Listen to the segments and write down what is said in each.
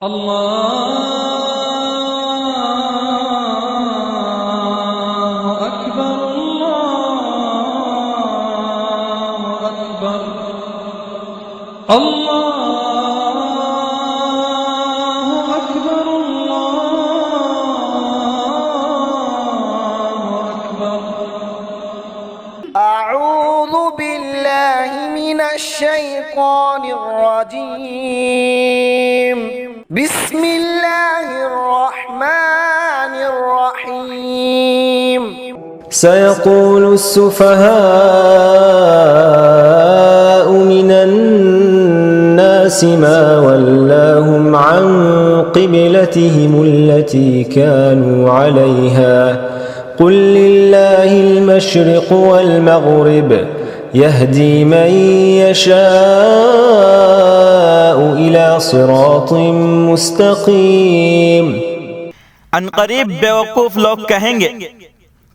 अल्लाहु अकबर, अल्लाहु अकबर, अल्लाहु अकबर, अल्लाहु अकबर। अऊज़ु बिल्लाहि मिनश शैतानिर रजीम। बिस्मिल्लाहिर रहमानिर रहीम। सयक़ूलु अस्सुफ़हाउ मिनन्नासि मा वल्लाहुम अन क़िब्लतिहिमुल्लती कानू अलैहा क़ुल लिल्लाहिल मशरिक़ु वल मग़रिब यहदी मन यशाअु इला सिरातिम मुस्तक़ीम। अनकरीब बेवकूफ लोग कहेंगे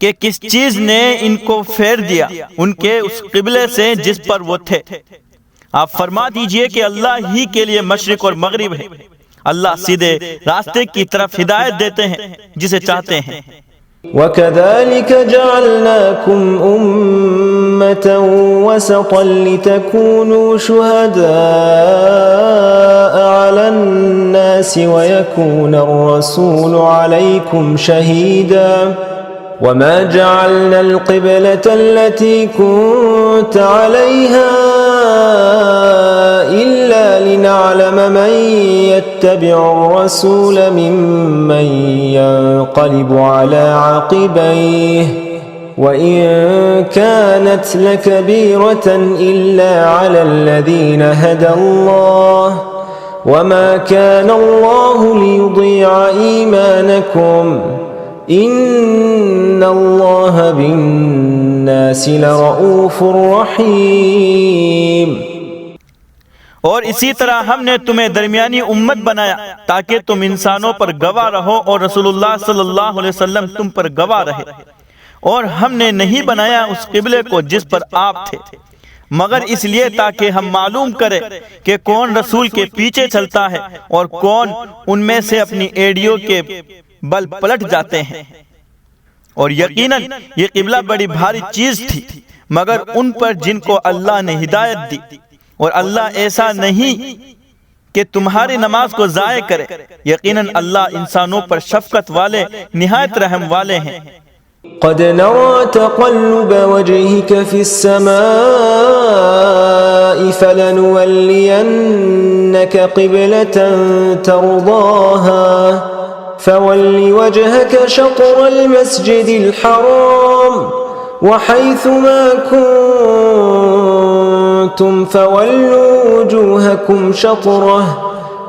कि किस चीज ने इनको फेर दिया उनके उस किबले से जिस पर वो थे। आप फरमा दीजिए कि अल्लाह ही के लिए मशरिक और मगरिब है। अल्लाह सीधे रास्ते की तरफ हिदायत देते हैं जिसे चाहते हैं। वकज़ालिक जअलनाकुम उम्मतन वसतन लितकूनू शुहदाअ अलन नासि वयकूना अर्रसूलु अलैकुम शहीदा वमा जअलना अलक़िबलता अल्लती कुनत अलैहा इल्ला लिनअलम मन यत्तबिउ अर्रसूल मिम्मन यन्क़लिबु अला अक़िबैहि वइन कानत लकबीरतन इल्ला अला अल्लज़ीन हदल्लाह वमा कान अल्लाहु लियुज़ीअ ईमानकुम इन्नल्लाह बिन्नासि लरऊफ़ुर रहीम। और इसी तरह हमने तुम्हें दरमियानी उम्मत बनाया ताकि तुम इंसानों पर गवाह रहो और रसूलुल्लाह सल्लल्लाहु अलैहि वसल्लम तुम पर गवाह रहे। और हमने नहीं बनाया उस किबले को जिस पर आप थे मगर इसलिए ताकि हम मालूम करें कि कौन रसूल के पीछे चलता है और कौन उनमें से अपनी एड़ियों के बल पलट जाते हैं। और यकीनन ये किबला बड़ी भारी चीज थी मगर उन पर जिनको अल्लाह ने हिदायत दी। और अल्लाह ऐसा नहीं कि तुम्हारी नमाज को जाये करे। यकीनन अल्लाह इंसानों पर शफकत वाले निहायत रहम वाले हैं। क़द नरा तक़ल्लुब वजहिक फ़िस्समाइ फ़लनुवल्लियन्नक क़िब्लतन तर्दाहा फ़वल्लि वजहक शत्रल मस्जिदिल हराम वहैथुमा कुन्तुम फ़वल्लू वुजूहकुम शत्रह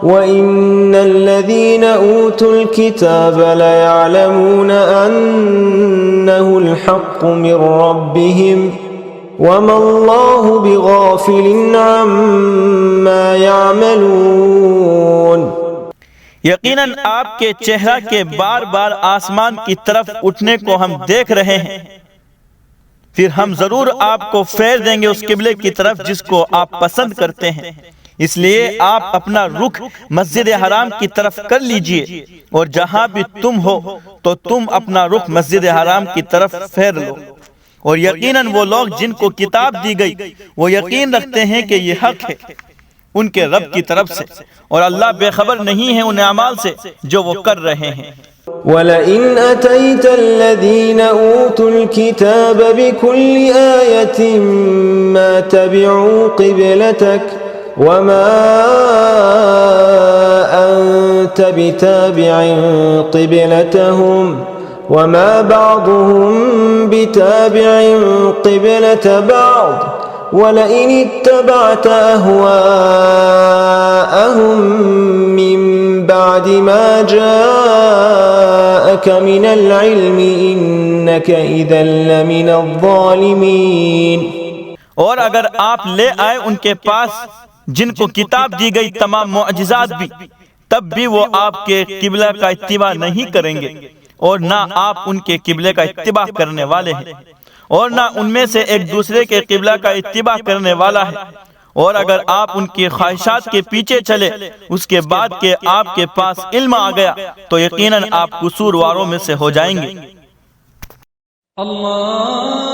वइन्नल्लज़ीन ऊतुल किताब लयअलमून अन्नहुल हक़्क़ु मिर रब्बिहिम वमल्लाहु बिगाफ़िलिन अम्मा यअमलून। यकीनन आपके चेहरा के बार बार आसमान की तरफ उठने को हम देख रहे हैं। फिर हम जरूर आपको फेर देंगे उस किबले की तरफ जिसको आप पसंद करते हैं। इसलिए आप अपना रुख मस्जिद हराम की तरफ कर लीजिए और जहां भी तुम हो तो तुम अपना रुख मस्जिद हराम की तरफ फेर लो। और यकीनन वो लोग जिनको किताब दी गई वो यकीन रखते हैं कि ये हक है उनके रब की तरफ से और अल्लाह बेखबर नहीं है उन अमाल से जो वो कर रहे हैं। वलइन अतैतल्लज़ीन ऊतुल किताब बिकुल्लि आयतिन मा तबिउ क़िब्लतक वमा अंत बिताबिइन क़िब्लतहुम वमा बअदुहुम बिताबिइन क़िब्लत बअद वलइन इत्तबअत अहवाअहुम मिन बअदि मा जाअक मिनल इल्मि इन्नक इज़न लमिनज़ ज़ालिमीन। और अगर आप ले आए उनके पास जिनको किताब दी गई तमाम मुअजिज़ात भी तब भी वो आपके किबला का इत्तिबा नहीं करेंगे और ना आप उनके किबले का इत्तिबा करने वाले हैं और ना उनमें से एक दूसरे के किबला का इत्तिबा करने वाला है। और अगर आप उनकी ख्वाहिशात के पीछे चले उसके बाद के आपके पास इल्म आ गया तो यकीनन आप कसूरवारों में से हो जाएंगे। अल्लाह